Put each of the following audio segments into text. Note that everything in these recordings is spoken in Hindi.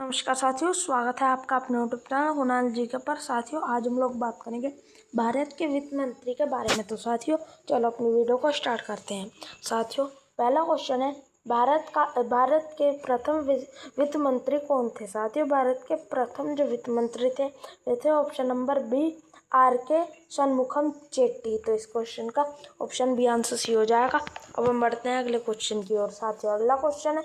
नमस्कार साथियों, स्वागत है आपका अपने यूट्यूब चैनल कुणाल जी के पर। साथियों, आज हम लोग बात करेंगे भारत के वित्त मंत्री के बारे में। तो साथियों, चलो अपनी वीडियो को स्टार्ट करते हैं। साथियों, पहला क्वेश्चन है, भारत के प्रथम वित्त मंत्री कौन थे? साथियों, भारत के प्रथम जो वित्त मंत्री थे वे थे option number B R K. Shanmukham Chetty. तो इस क्वेश्चन का ऑप्शन बी आंसर सी हो जाएगा। अब हम बढ़ते हैं अगले क्वेश्चन की ओर। साथियों, अगला क्वेश्चन है,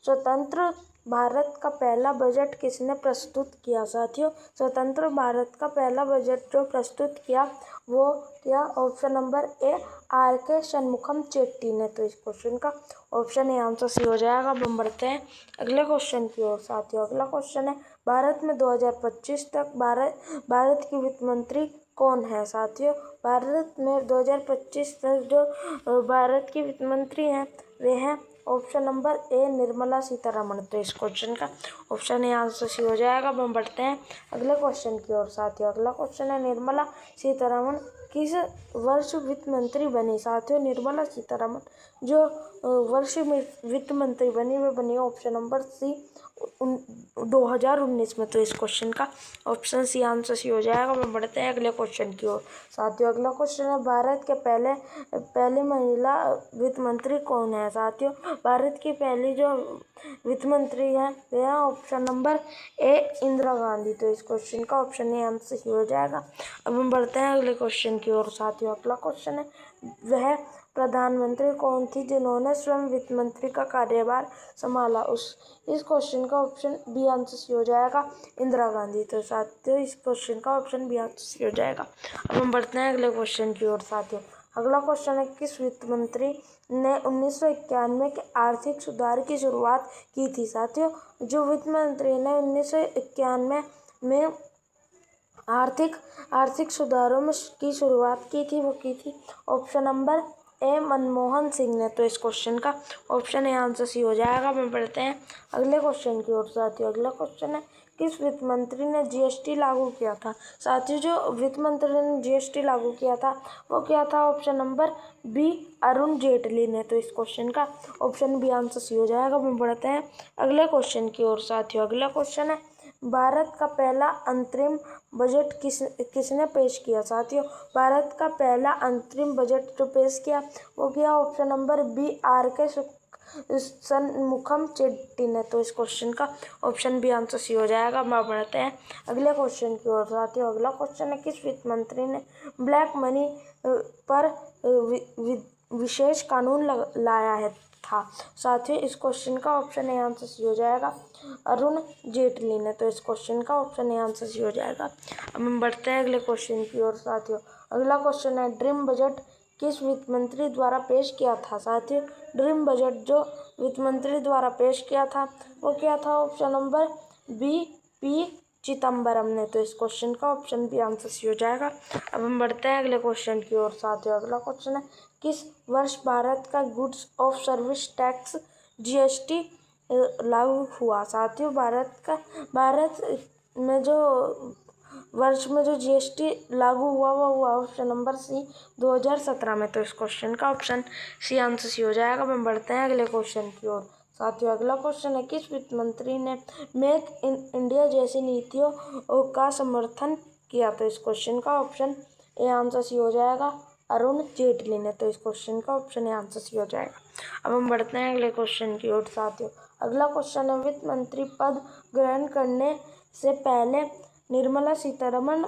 स्वतंत्र भारत का पहला बजट किसने प्रस्तुत किया? साथियों, स्वतंत्र भारत का पहला बजट जो प्रस्तुत किया वो किया option number A R K. Shanmukham Chetty ने। तो इस क्वेश्चन का ऑप्शन ए आंसर सी हो जाएगा। अब हम बढ़ते हैं अगले क्वेश्चन की ओर। साथियों, अगला क्वेश्चन है, भारत में 2025 तक भारत की वित्त मंत्री कौन है? साथियों, भारत में 2025 तक जो भारत की वित्त मंत्री हैं वे हैं ऑप्शन नंबर ए निर्मला सीतारमण। तो इस क्वेश्चन का ऑप्शन ए आंसर सी हो जाएगा। अब हम बढ़ते हैं अगले क्वेश्चन की ओर। साथियों, अगला क्वेश्चन है, निर्मला सीतारमण किस वर्ष वित्त मंत्री बनी? साथियों, निर्मला सीतारमण जो वर्ष में वित्त मंत्री बनी वे बनी ऑप्शन नंबर सी 2019 में। तो इस क्वेश्चन का ऑप्शन सी आंसर सी हो जाएगा। हम बढ़ते हैं अगले क्वेश्चन की ओर। साथियों, अगला क्वेश्चन है, भारत के पहली महिला वित्त मंत्री कौन है? साथियों, भारत की पहली जो वित्त मंत्री है वे है ऑप्शन नंबर ए इंदिरा गांधी। तो इस क्वेश्चन का ऑप्शन ए आंसर सी हो जाएगा। अब हम बढ़ते हैं अगले क्वेश्चन की ओर। साथियों, अगला क्वेश्चन है, वह प्रधानमंत्री कौन थी जिन्होंने स्वयं वित्त मंत्री का कार्यभार संभाला? इस क्वेश्चन का ऑप्शन बी आंसर सी हो जाएगा, इंदिरा गांधी। तो साथियों, इस क्वेश्चन का ऑप्शन बी आंसर सी हो जाएगा। अब हम बढ़ते हैं अगले क्वेश्चन की ओर। साथियों, अगला क्वेश्चन है, किस वित्त मंत्री ने 1991 के आर्थिक सुधार की शुरुआत की थी? साथियों, जो वित्त मंत्री ने 1991 में आर्थिक सुधारों में की शुरुआत की थी वो की थी ऑप्शन नंबर ए मनमोहन सिंह ने। तो इस क्वेश्चन का ऑप्शन ए आंसर सी हो जाएगा। हम बढ़ते हैं अगले क्वेश्चन की ओर। साथियों, अगला क्वेश्चन है, किस वित्त मंत्री ने जीएसटी लागू किया था? साथियों, जो वित्त मंत्री ने जीएसटी लागू किया था वो क्या था? Option number B Arun Jaitley ने। तो इस क्वेश्चन का ऑप्शन बी आंसर सी हो जाएगा। हम बढ़ते हैं अगले क्वेश्चन की ओर। साथियों, अगला क्वेश्चन है, भारत का पहला अंतरिम बजट किसने पेश किया? साथियों, भारत का पहला अंतरिम बजट जो पेश किया वो किया option number B R K. Shanmukham Chetty ने। तो इस क्वेश्चन का ऑप्शन बी आंसर सी हो जाएगा। हम बढ़ते हैं अगले क्वेश्चन की ओर। साथियों, अगला क्वेश्चन है, किस वित्त मंत्री ने ब्लैक मनी पर विशेष कानून लाया है था? साथियों, इस क्वेश्चन का ऑप्शन ए आंसर सी हो जाएगा, अरुण जेटली ने। तो इस क्वेश्चन का ऑप्शन ए आंसर सी हो जाएगा। अब हम बढ़ते हैं अगले क्वेश्चन की ओर। साथियों, अगला क्वेश्चन है, ड्रीम बजट किस वित्त मंत्री द्वारा पेश किया था? साथियों, ड्रीम बजट जो वित्त मंत्री द्वारा पेश किया था वो क्या था? Option number B P Chidambaram ने। तो इस क्वेश्चन का ऑप्शन बी आंसर सी हो जाएगा। अब हम बढ़ते हैं अगले क्वेश्चन की ओर। साथियों, अगला क्वेश्चन है, किस वर्ष भारत का goods of service tax GST लागू हुआ? साथियों, भारत में जो वर्ष में जो जीएसटी लागू हुआ वो हुआ ऑप्शन नंबर सी 2017 में। तो इस क्वेश्चन का ऑप्शन सी आंसर सी हो जाएगा। हम बढ़ते हैं अगले क्वेश्चन की ओर। साथियों, अगला क्वेश्चन है, किस वित्त मंत्री ने मेक इन इंडिया जैसी नीतियों का समर्थन किया? तो इस क्वेश्चन का ऑप्शन ए आंसर सी हो जाएगा, अरुण जेटली ने। तो इस क्वेश्चन का ऑप्शन ए आंसर सी हो जाएगा। अब हम बढ़ते हैं अगले क्वेश्चन की ओर। साथियों, अगला क्वेश्चन है, वित्त मंत्री पद ग्रहण करने से पहले निर्मला सीतारमण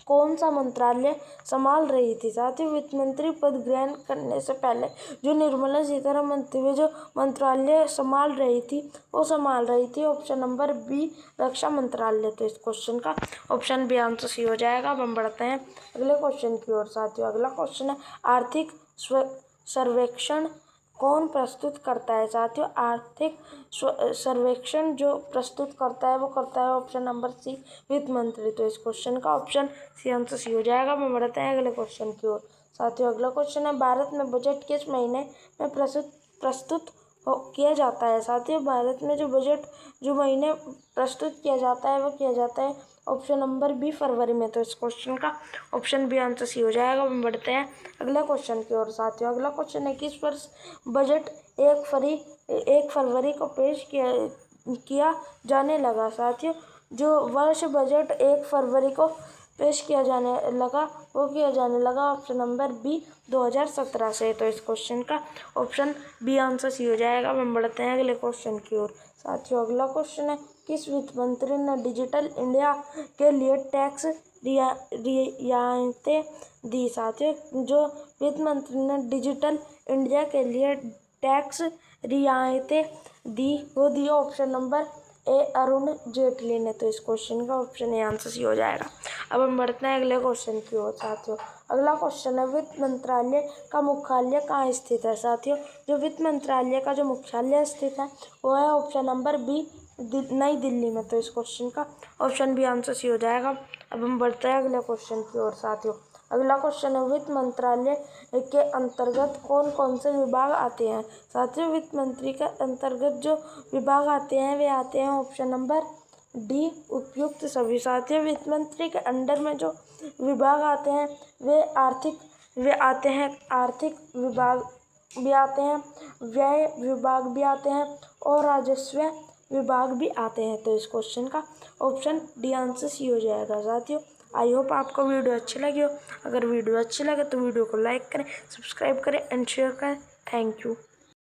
कौन सा मंत्रालय संभाल रही थी? साथियों, वित्त मंत्री पद ग्रहण करने से पहले जो निर्मला सीतारमण थी वे जो मंत्रालय संभाल रही थी ऑप्शन नंबर बी रक्षा मंत्रालय। तो इस क्वेश्चन का ऑप्शन बी आंसर सी हो जाएगा। अब हम बढ़ते हैं अगले क्वेश्चन की ओर। साथियों, अगला क्वेश्चन है, आर्थिक सर्वेक्षण कौन प्रस्तुत करता है? साथियों, आर्थिक सर्वेक्षण जो प्रस्तुत करता है वो करता है ऑप्शन नंबर सी वित्त मंत्री। तो इस क्वेश्चन का ऑप्शन सी आंसर सी हो जाएगा। हम बढ़ते हैं अगले क्वेश्चन की ओर। साथियों, अगला क्वेश्चन है, भारत में बजट किस महीने में प्रस्तुत किया जाता है? साथियों, भारत में जो महीने प्रस्तुत किया जाता है वो किया जाता है ऑप्शन नंबर बी फरवरी में। तो इस क्वेश्चन का ऑप्शन बी आंसर सी हो जाएगा। हम बढ़ते हैं अगले क्वेश्चन की ओर। साथियों, अगला क्वेश्चन है, किस वर्ष बजट 1 फरवरी को पेश किया जाने लगा साथियों। जो वर्ष बजट 1 फरवरी को पेश किया जाने लगा वो किया जाने लगा ऑप्शन नंबर बी 2017 से। तो इस क्वेश्चन का ऑप्शन बी आंसर सी हो जाएगा। हम बढ़ते हैं अगले क्वेश्चन की ओर साथियों। अगला क्वेश्चन है, किस वित्त मंत्री ने डिजिटल इंडिया के लिए टैक्स रियायतें दी साथियों। जो वित्त मंत्री ने डिजिटल इंडिया के लिए टैक्स रियायतें दी वो दी ऑप्शन नंबर ए अरुण जेटली ने। तो इस क्वेश्चन का ऑप्शन ए आंसर सी हो जाएगा। अब हम बढ़ते हैं अगले क्वेश्चन की ओर साथियों। अगला क्वेश्चन है, वित्त मंत्रालय का मुख्यालय कहाँ स्थित है साथियों। जो वित्त मंत्रालय का जो मुख्यालय स्थित है वो है ऑप्शन नंबर बी नई दिल्ली में। तो इस क्वेश्चन का ऑप्शन बी आंसर सी हो जाएगा। अब हम बढ़ते हैं अगले क्वेश्चन की ओर साथियों। अगला क्वेश्चन है, वित्त मंत्रालय के अंतर्गत कौन कौन से विभाग आते हैं साथियों। वित्त मंत्री के अंतर्गत जो विभाग आते हैं वे आते हैं ऑप्शन नंबर डी उपयुक्त सभी साथियों। वित्त मंत्री के अंडर में जो विभाग आते हैं वे आते हैं आर्थिक विभाग भी आते हैं, व्यय विभाग भी आते हैं और राजस्व विभाग भी आते हैं। तो इस क्वेश्चन का ऑप्शन डी आंसर सी हो जाएगा साथियों। आई होप आपको वीडियो अच्छी लगी हो। अगर वीडियो अच्छी लगे तो वीडियो को लाइक करें, सब्सक्राइब करें एंड शेयर करें। Thank you.